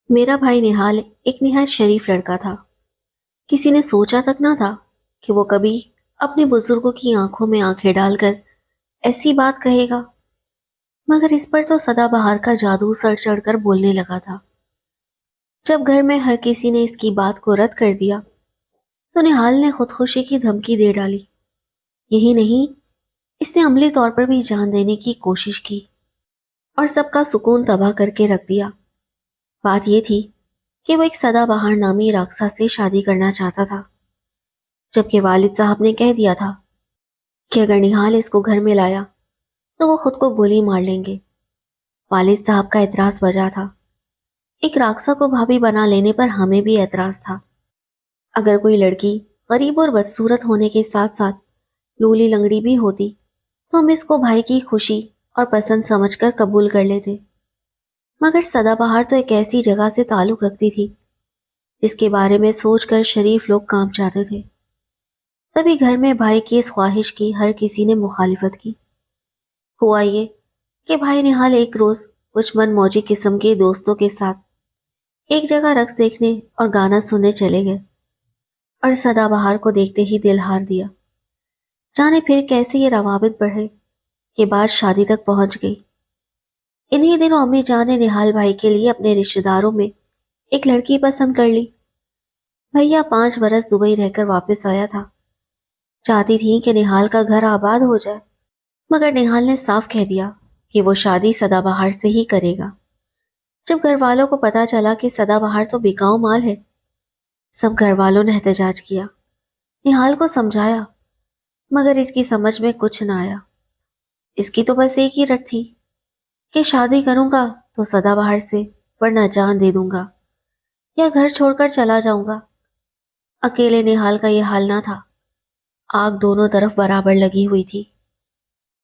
میرا بھائی نہال ایک نہایت شریف لڑکا تھا۔ کسی نے سوچا تک نہ تھا کہ وہ کبھی اپنے بزرگوں کی آنکھوں میں آنکھیں ڈال کر ایسی بات کہے گا، مگر اس پر تو سدا بہار کا جادو سر چڑھ کر بولنے لگا تھا۔ جب گھر میں ہر کسی نے اس کی بات کو رد کر دیا تو نہال نے خودکشی کی دھمکی دے ڈالی۔ یہی نہیں، اس نے عملی طور پر بھی جان دینے کی کوشش کی اور سب کا سکون تباہ کر کے رکھ دیا۔ بات یہ تھی کہ وہ ایک سدا بہار نامی راکسا سے شادی کرنا چاہتا تھا، جبکہ والد صاحب نے کہہ دیا تھا کہ اگر نہال اس کو گھر میں لایا تو وہ خود کو گولی مار لیں گے۔ والد صاحب کا اعتراض بجا تھا۔ ایک راکسا کو بھابھی بنا لینے پر ہمیں بھی اعتراض تھا۔ اگر کوئی لڑکی غریب اور بدصورت ہونے کے ساتھ ساتھ لولی لنگڑی بھی ہوتی تو ہم اس کو بھائی کی خوشی اور پسند سمجھ کر قبول کر لیتے، مگر سدا بہار تو ایک ایسی جگہ سے تعلق رکھتی تھی جس کے بارے میں سوچ کر شریف لوگ کانپ جاتے تھے۔ تبھی گھر میں بھائی کی اس خواہش کی ہر کسی نے مخالفت کی۔ ہوا یہ کہ بھائی نہال ایک روز کچھ من موجی قسم کے دوستوں کے ساتھ ایک جگہ رقص دیکھنے اور گانا سننے چلے گئے، اور سدا بہار کو دیکھتے ہی دل ہار دیا۔ جانے پھر کیسے یہ روابط بڑھے کہ بات شادی تک پہنچ گئی۔ انہی دنوں امی جان نے نہال بھائی کے لیے اپنے رشتہ داروں میں ایک لڑکی پسند کر لی۔ بھیا 5 برس دبئی رہ کر واپس آیا تھا۔ چاہتی تھی کہ نہال کا گھر آباد ہو جائے، مگر نہال نے صاف کہہ دیا کہ وہ شادی سدا بہار سے ہی کرے گا۔ جب گھر والوں کو پتا چلا کہ سدا بہار تو بکاؤ مال ہے، سب گھر والوں نے احتجاج کیا، نہال کو سمجھایا، مگر اس کی سمجھ میں کچھ نہ آیا۔ اس کی تو بس ایک ہی رٹ تھی کہ شادی کروں گا تو سدا بہار سے، ورنہ جان دے دوں گا یا گھر چھوڑ کر چلا جاؤں گا۔ اکیلے نہال کا یہ حال نہ تھا، آگ دونوں طرف برابر لگی ہوئی تھی۔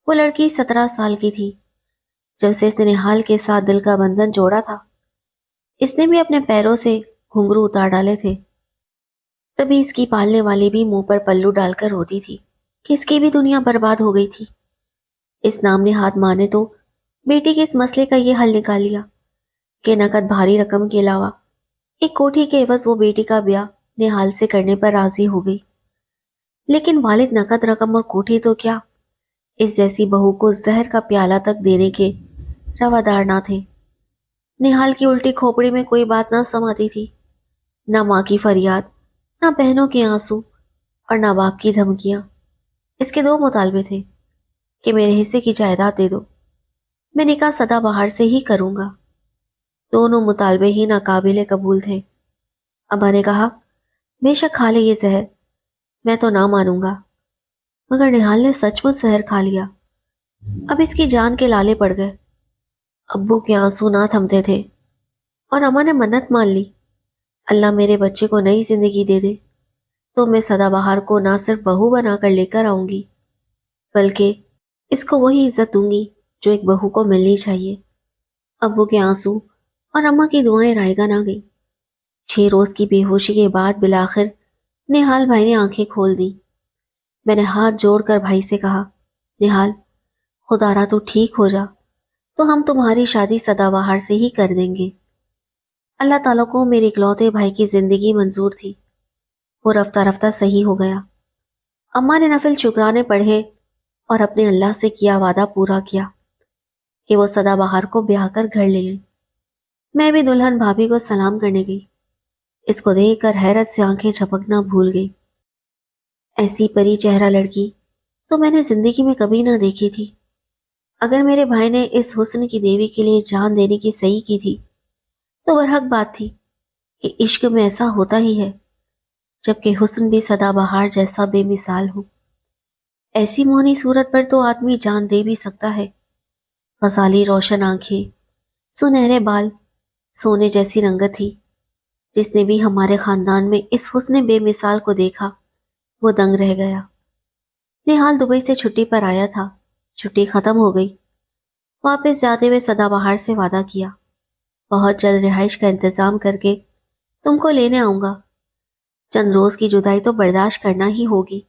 وہ لڑکی 17 سال کی تھی جب سے اس نے نہال کے ساتھ دل کا بندھن جوڑا تھا۔ اس نے بھی اپنے پیروں سے گھنگرو اتار ڈالے تھے۔ تبھی اس کی پالنے والی بھی منہ پر پلو ڈال کر روتی تھی کہ اس کی بھی دنیا برباد ہو گئی تھی۔ اس نام نے ہاتھ مانے تو بیٹی کے اس مسئلے کا یہ حل نکال لیا کہ نقد بھاری رقم کے علاوہ ایک کوٹھی کے عوض وہ بیٹی کا بیاہ نہال سے کرنے پر راضی ہو گئی۔ لیکن والد نقد رقم اور کوٹھی تو کیا، اس جیسی بہو کو زہر کا پیالہ تک دینے کے روادار نہ تھے۔ نہال کی الٹی کھوپڑی میں کوئی بات نہ سماتی تھی، نہ ماں کی فریاد، نہ بہنوں کے آنسو، اور نہ باپ کی دھمکیاں۔ اس کے 2 مطالبے تھے کہ میرے حصے کی جائیداد دے دو، میں نکاح سدا بہار سے ہی کروں گا۔ دونوں مطالبے ہی ناقابل قبول تھے۔ ابا نے کہا، بے شک کھا لے یہ زہر، میں تو نہ مانوں گا، مگر نہال نے سچ مچ زہر کھا لیا۔ اب اس کی جان کے لالے پڑ گئے۔ ابو کے آنسو نہ تھمتے تھے اور اماں نے منت مان لی، اللہ میرے بچے کو نئی زندگی دے دے تو میں سدا بہار کو نہ صرف بہو بنا کر لے کر آؤں گی، بلکہ اس کو وہی عزت دوں گی جو ایک بہو کو ملنی چاہیے۔ ابو کے آنسو اور اماں کی دعائیں رائے گا نہ گئی۔ 6 روز کی بے ہوشی کے بعد بالآخر نہال بھائی نے آنکھیں کھول دی۔ میں نے ہاتھ جوڑ کر بھائی سے کہا، نہال، خدا را تو ٹھیک ہو جا تو ہم تمہاری شادی سدا بہار سے ہی کر دیں گے۔ اللہ تعالیٰ کو میرے اکلوتے بھائی کی زندگی منظور تھی۔ وہ رفتہ رفتہ صحیح ہو گیا۔ اماں نے نفل شکرانے پڑھے اور اپنے اللہ سے کیا وعدہ پورا کیا کہ وہ سدا بہار کو بیاہ کر گھر لے آئیں۔ میں بھی دلہن بھابھی کو سلام کرنے گئی۔ اس کو دیکھ کر حیرت سے آنکھیں جھپکنا بھول گئی۔ ایسی پری چہرہ لڑکی تو میں نے زندگی میں کبھی نہ دیکھی تھی۔ اگر میرے بھائی نے اس حسن کی دیوی کے لیے جان دینے کی صحیح کی تھی تو برحق بات تھی کہ عشق میں ایسا ہوتا ہی ہے، جبکہ حسن بھی سدا بہار جیسا بے مثال ہو۔ ایسی مونی صورت پر تو آدمی جان دے بھی سکتا ہے۔ غزالی روشن آنکھیں، سنہرے بال، سونے جیسی رنگت تھی۔ جس نے بھی ہمارے خاندان میں اس حسن بے مثال کو دیکھا وہ دنگ رہ گیا۔ نہال دبئی سے چھٹی پر آیا تھا، چھٹی ختم ہو گئی۔ واپس جاتے ہوئے سدا بہار سے وعدہ کیا، بہت جلد رہائش کا انتظام کر کے تم کو لینے آؤں گا۔ چند روز کی جدائی تو برداشت کرنا ہی ہوگی۔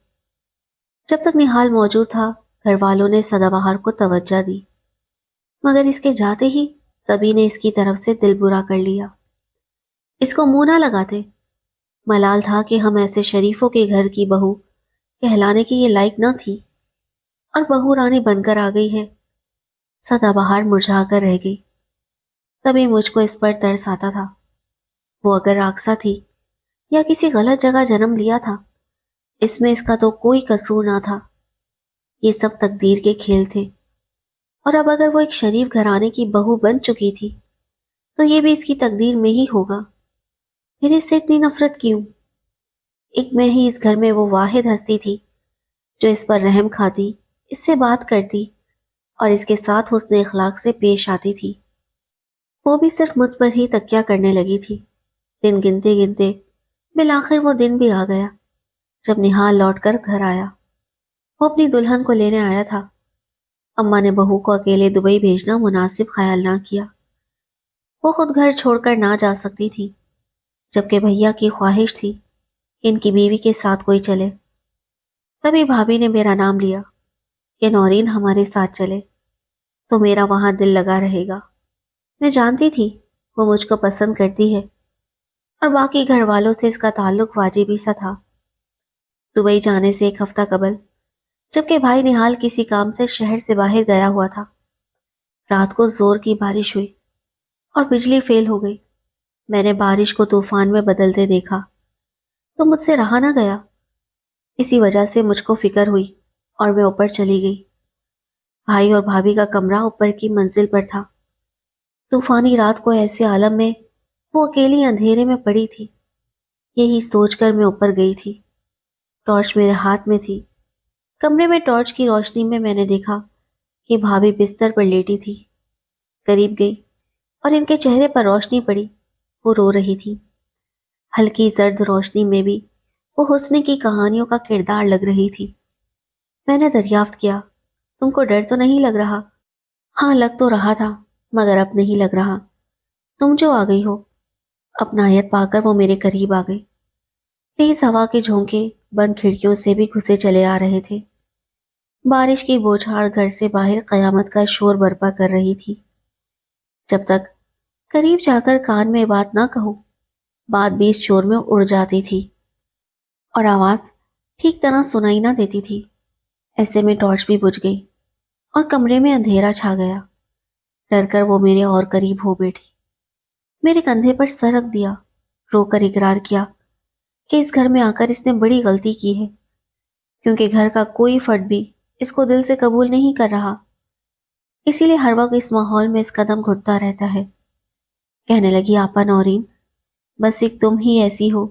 جب تک نہال موجود تھا گھر والوں نے سدا بہار کو توجہ دی، مگر اس کے جاتے ہی سبھی نے اس کی طرف سے دل برا کر لیا۔ اس کو منہ نہ لگاتے۔ ملال تھا کہ ہم ایسے شریفوں کے گھر کی بہو کہلانے کی یہ لائق نہ تھی، اور بہو رانی بن کر آ گئی ہے۔ سدا بہار مرجھا کر رہ گئی۔ تبھی مجھ کو اس پر ترس آتا تھا۔ وہ اگر راکسا تھی یا کسی غلط جگہ جنم لیا تھا، اس میں اس کا تو کوئی قصور نہ تھا۔ یہ سب تقدیر کے کھیل تھے، اور اب اگر وہ ایک شریف گھرانے کی بہو بن چکی تھی تو یہ بھی اس کی تقدیر میں ہی ہوگا۔ پھر اس سے اتنی نفرت کیوں؟ ایک میں ہی اس گھر میں وہ واحد ہستی تھی جو اس پر رحم کھاتی، اس سے بات کرتی اور اس کے ساتھ حسن اخلاق سے پیش آتی تھی۔ وہ بھی صرف مجھ پر ہی تکیہ کرنے لگی تھی۔ دن گنتے گنتے بالآخر وہ دن بھی آ گیا جب نہال لوٹ کر گھر آیا۔ وہ اپنی دلہن کو لینے آیا تھا۔ اماں نے بہو کو اکیلے دبئی بھیجنا مناسب خیال نہ کیا۔ وہ خود گھر چھوڑ کر نہ جا سکتی تھی، جبکہ بھیا کی خواہش تھی کہ ان کی بیوی کے ساتھ کوئی چلے۔ تبھی بھابھی نے میرا نام لیا کہ نورین ہمارے ساتھ چلے تو میرا وہاں دل لگا رہے گا۔ میں جانتی تھی وہ مجھ کو پسند کرتی ہے، اور باقی گھر والوں سے اس کا تعلق واجبی سا تھا۔ دبئی جانے سے ایک ہفتہ قبل، جبکہ بھائی نہال کسی کام سے شہر سے باہر گیا ہوا تھا، رات کو زور کی بارش ہوئی اور بجلی فیل ہو گئی۔ میں نے بارش کو طوفان میں بدلتے دیکھا تو مجھ سے رہا نہ گیا۔ اسی وجہ سے مجھ کو فکر ہوئی اور میں اوپر چلی گئی۔ بھائی اور بھابھی کا کمرہ اوپر کی منزل پر تھا۔ طوفانی رات کو ایسے عالم میں وہ اکیلی اندھیرے میں پڑی تھی، یہی سوچ کر میں اوپر گئی تھی۔ ٹارچ میرے ہاتھ میں تھی۔ کمرے میں ٹارچ کی روشنی میں نے دیکھا کہ بھابھی بستر پر لیٹی تھی۔ قریب گئی اور ان کے چہرے پر روشنی پڑی۔ وہ رو رہی تھی۔ ہلکی زرد روشنی میں بھی وہ حسن کی کہانیوں کا کردار لگ رہی تھی۔ میں نے دریافت کیا، تم کو ڈر تو نہیں لگ رہا؟ ہاں لگ تو رہا تھا، مگر اب نہیں لگ رہا۔ تم جو آ گئی ہو۔ اپنا آیت پا کر وہ میرے قریب آ گئی۔ تیز ہوا کے جھونکے بند کھڑکیوں سے بھی گھسے چلے آ رہے تھے۔ بارش کی بوچھاڑ گھر سے باہر قیامت کا شور برپا کر رہی تھی۔ جب تک قریب جا کر کان میں بات نہ کہو، بات بھی اس شور میں اڑ جاتی تھی اور آواز ٹھیک طرح سنائی نہ دیتی تھی۔ ایسے میں ٹارچ بھی بجھ گئی اور کمرے میں اندھیرا چھا گیا۔ ڈر کر وہ میرے اور قریب ہو بیٹھی، میرے کندھے پر سر رکھ دیا، رو کر اقرار کیا کہ اس گھر میں آ کر اس نے بڑی غلطی کی ہے، کیونکہ گھر کا کوئی فرد بھی اس کو دل سے قبول نہیں کر رہا، اسی لیے ہر وقت اس ماحول میں اس قدم گھٹتا رہتا ہے۔ کہنے لگی، آپا نورین، بس ایک تم ہی ایسی ہو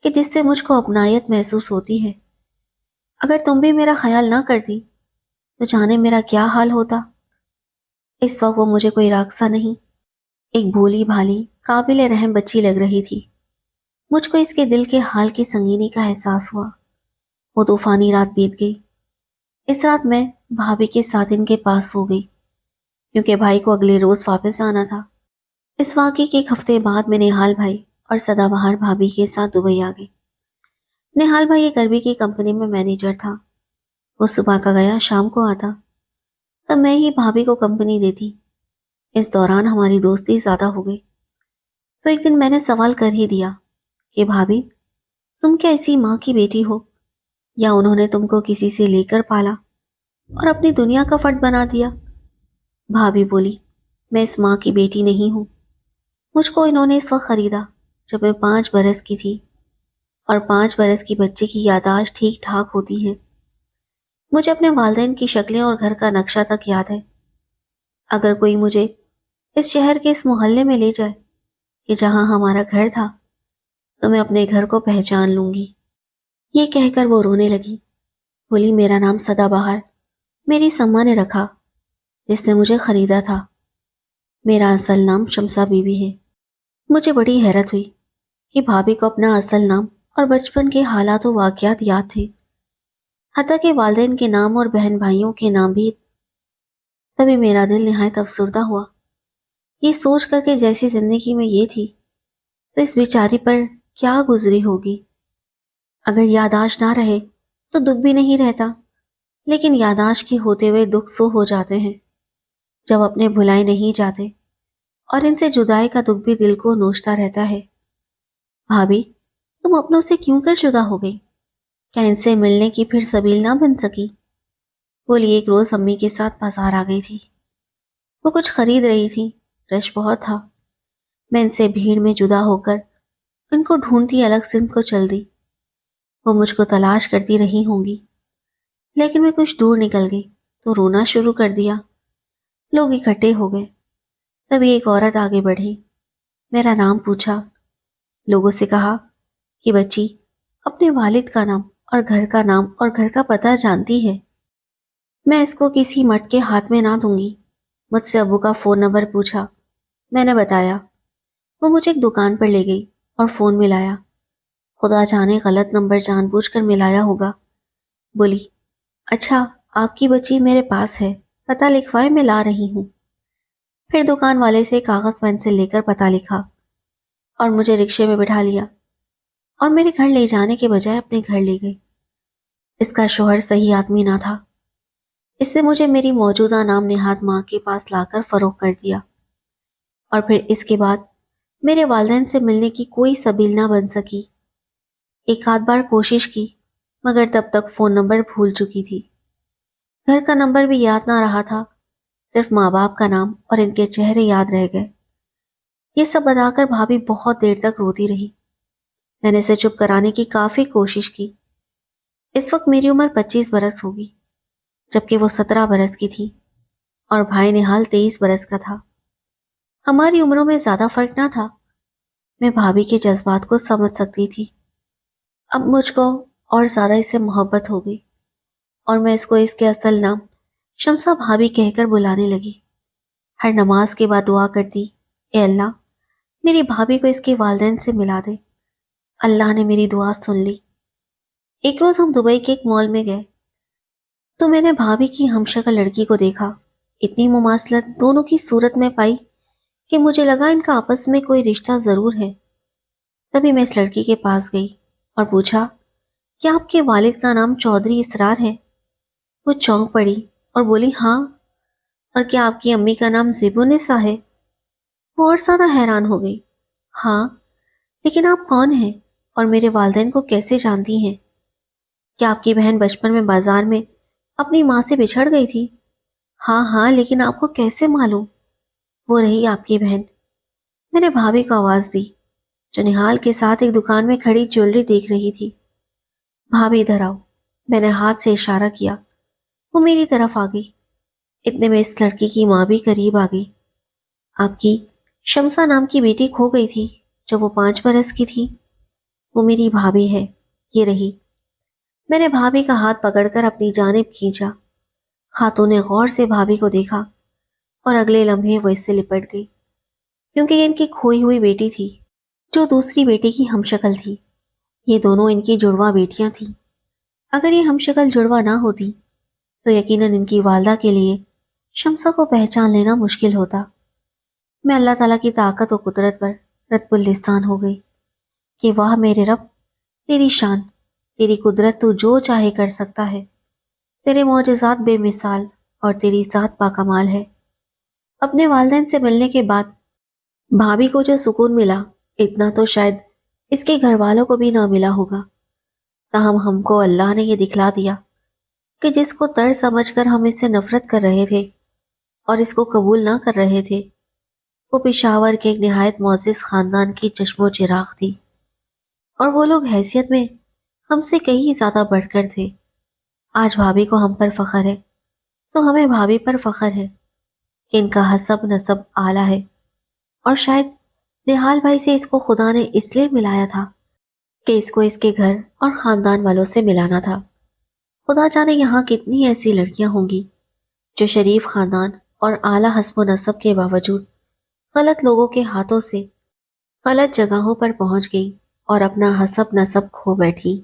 کہ جس سے مجھ کو اپنائیت محسوس ہوتی ہے۔ اگر تم بھی میرا خیال نہ کرتی تو جانے میرا کیا حال ہوتا۔ اس وقت وہ مجھے کوئی راکسا نہیں، ایک بھولی بھالی قابل رحم بچی لگ رہی تھی۔ مجھ کو اس کے دل کے حال کی سنگینی کا احساس ہوا۔ وہ طوفانی رات بیت گئی۔ اس رات میں بھابھی کے ساتھ ان کے پاس سو گئی، کیونکہ بھائی کو اگلے روز واپس آنا تھا۔ اس واقعے کے ایک ہفتے بعد میں نہال بھائی اور سدا بہار بھابھی کے ساتھ دبئی آ گئی۔ نہال بھائی ایک عربی کی کمپنی میں مینیجر تھا۔ وہ صبح کا گیا، شام کو آتا، تب میں ہی بھابھی کو کمپنی دیتی۔ اس دوران ہماری دوستی زیادہ ہو گئی۔ تو ایک دن میں نے سوال کر ہی دیا کہ بھابھی، تم کیا اسی ماں کی بیٹی ہو، یا انہوں نے تم کو کسی سے لے کر پالا اور اپنی دنیا کا فرد بنا دیا؟ بھابھی بولی، میں اس ماں کی بیٹی نہیں ہوں۔ مجھ کو انہوں نے اس وقت خریدا جب میں 5 برس کی تھی، اور 5 برس کی بچے کی یادداشت ٹھیک ٹھاک ہوتی ہے۔ مجھے اپنے والدین کی شکلیں اور گھر کا نقشہ تک یاد ہے۔ اگر کوئی مجھے اس شہر کے اس محلے میں لے جائے کہ جہاں ہمارا گھر تھا، تو میں اپنے گھر کو پہچان لوں گی۔ یہ کہہ کر وہ رونے لگی۔ بولی، میرا نام سدا بہار میری سما نے رکھا، جس نے مجھے خریدا تھا۔ میرا اصل نام شمسا بی بی ہے۔ مجھے بڑی حیرت ہوئی کہ بھابھی کو اپنا اصل نام اور بچپن کے حالات و واقعات یاد تھے، حتیٰ کہ والدین کے نام اور بہن بھائیوں کے نام بھی۔ تبھی میرا دل نہایت افسردہ ہوا، یہ سوچ کر کہ جیسی زندگی میں یہ تھی تو اس بیچاری پر کیا گزری ہوگی۔ اگر یادداشت نہ رہے تو دکھ بھی نہیں رہتا، لیکن یادداشت کے ہوتے ہوئے دکھ سو ہو جاتے ہیں جب اپنے بھلائے نہیں جاتے، اور ان سے جدائی کا دکھ بھی دل کو نوچتا رہتا ہے۔ بھابھی تم اپنوں سے کیوں کر جدا ہو گئی؟ کیا ان سے ملنے کی پھر سبیل نہ بن سکی؟ بولی ایک روز امی کے ساتھ بازار آ گئی تھی. وہ کچھ خرید رہی تھی. رش بہت تھا. میں ان سے بھیڑ میں جدا ہو کر ان کو ڈھونڈتی الگ سمت کو چل دی. وہ مجھ کو تلاش کرتی رہی ہوں گی. لیکن میں کچھ دور نکل گئی تو رونا شروع کر دیا. لوگ اکٹھے ہو گئے. تبھی ایک عورت آگے بڑھی. میرا نام پوچھا. لوگوں سے کہا کہ بچی اپنے والد کا نام اور گھر کا نام اور گھر کا پتہ جانتی ہے. میں اس کو کسی مرد کے ہاتھ میں نہ دوں گی. مجھ سے ابو کا فون نمبر پوچھا. میں نے بتایا. وہ مجھے ایک دکان پر لے گئی اور فون ملایا. خدا جانے غلط نمبر جان بوجھ کر ملایا ہوگا. بولی اچھا آپ کی بچی میرے پاس ہے, پتہ لکھوائے میں لا رہی ہوں. پھر دکان والے سے کاغذ پین سے لے کر پتہ لکھا اور مجھے رکشے میں بٹھا لیا اور میرے گھر لے جانے کے بجائے اپنے گھر لے گئی. اس کا شوہر صحیح آدمی نہ تھا. اس نے مجھے میری موجودہ نام نہاد ماں کے پاس لا کر فروخت کر دیا. اور پھر اس کے بعد میرے والدین سے ملنے کی کوئی سبیل نہ بن سکی. ایک آدھ بار کوشش کی مگر تب تک فون نمبر بھول چکی تھی. گھر کا نمبر بھی یاد نہ رہا تھا. صرف ماں باپ کا نام اور ان کے چہرے یاد رہ گئے. یہ سب بتا کر بھابھی بہت دیر تک روتی رہی. میں نے اسے چپ کرانے کی کافی کوشش کی. اس وقت میری عمر 25 برس ہوگی جبکہ وہ 17 برس کی تھی اور بھائی نہال 23 برس کا تھا. ہماری عمروں میں زیادہ فرق نہ تھا. میں بھابھی کے جذبات کو سمجھ سکتی تھی. اب مجھ کو اور زیادہ اس سے محبت ہو گئی اور میں اس کو اس کے اصل نام شمسا بھابھی کہہ کر بلانے لگی. ہر نماز کے بعد دعا کرتی, اے اللہ میری بھابھی کو اس کے والدین سے ملا دے. اللہ نے میری دعا سن لی. ایک روز ہم دبئی کے ایک مال میں گئے تو میں نے بھابھی کی ہمشکل لڑکی کو دیکھا. اتنی مماثلت دونوں کی صورت میں پائی کہ مجھے لگا ان کا آپس میں کوئی رشتہ ضرور ہے. تبھی میں اس لڑکی کے پاس گئی اور پوچھا, کیا آپ کے والد کا نام چودھری اسرار ہے؟ وہ چونک پڑی اور بولی ہاں. اور کیا آپ کی امی کا نام زیبو نسا ہے؟ وہ اور زیادہ حیران ہو گئی. ہاں, لیکن آپ کون ہیں اور میرے والدین کو کیسے جانتی ہیں؟ کیا آپ کی بہن بچپن میں بازار میں اپنی ماں سے بچھڑ گئی تھی؟ ہاں ہاں, لیکن آپ کو کیسے معلوم؟ وہ رہی آپ کی بہن. میں نے بھابھی کو آواز دی جو نہال کے ساتھ ایک دکان میں کھڑی جویلری دیکھ رہی تھی. بھابھی ادھر آؤ. میں نے ہاتھ سے اشارہ کیا. وہ میری طرف آ گئی. اتنے میں اس لڑکی کی ماں بھی قریب آ گئی. آپ کی شمسا نام کی بیٹی کھو گئی تھی جو وہ 5 برس کی تھی. وہ میری بھابھی ہے, یہ رہی. میں نے بھابھی کا ہاتھ پکڑ کر اپنی جانب کھینچا. خاتون نے غور سے بھابھی کو دیکھا اور اگلے لمحے وہ اس سے لپٹ گئی کیونکہ یہ ان کی کھوئی ہوئی بیٹی تھی جو دوسری بیٹی کی ہمشکل تھی. یہ دونوں ان کی جڑواں بیٹیاں تھیں. اگر یہ ہمشکل جڑواں نہ ہوتی تو یقیناً ان کی والدہ کے لیے شمسا کو پہچان لینا مشکل ہوتا. میں اللہ تعالیٰ کی طاقت و قدرت پر رتب اللسان ہو گئی کہ واہ میرے رب, تیری شان, تیری قدرت تو جو چاہے کر سکتا ہے. تیرے معجزات بے مثال اور تیری ذات باکمال ہے. اپنے والدین سے ملنے کے بعد بھابھی کو جو سکون ملا اتنا تو شاید اس کے گھر والوں کو بھی نہ ملا ہوگا. تاہم ہم کو اللہ نے یہ دکھلا دیا کہ جس کو تر سمجھ کر ہم اس سے نفرت کر رہے تھے اور اس کو قبول نہ کر رہے تھے, وہ پشاور کے ایک نہایت معزز خاندان کی چشم و چراغ تھی. اور وہ لوگ حیثیت میں ہم سے کہیں زیادہ بڑھ کر تھے. آج بھابھی کو ہم پر فخر ہے تو ہمیں بھابھی پر فخر ہے کہ ان کا حسب نسب اعلیٰ ہے. اور شاید نہال بھائی سے اس کو خدا نے اس لیے ملایا تھا کہ اس کو اس کے گھر اور خاندان والوں سے ملانا تھا. خدا جانے یہاں کتنی ایسی لڑکیاں ہوں گی جو شریف خاندان اور اعلیٰ حسب و نسب کے باوجود غلط لوگوں کے ہاتھوں سے غلط جگہوں پر پہنچ گئی اور اپنا حسب نسب کھو بیٹھی.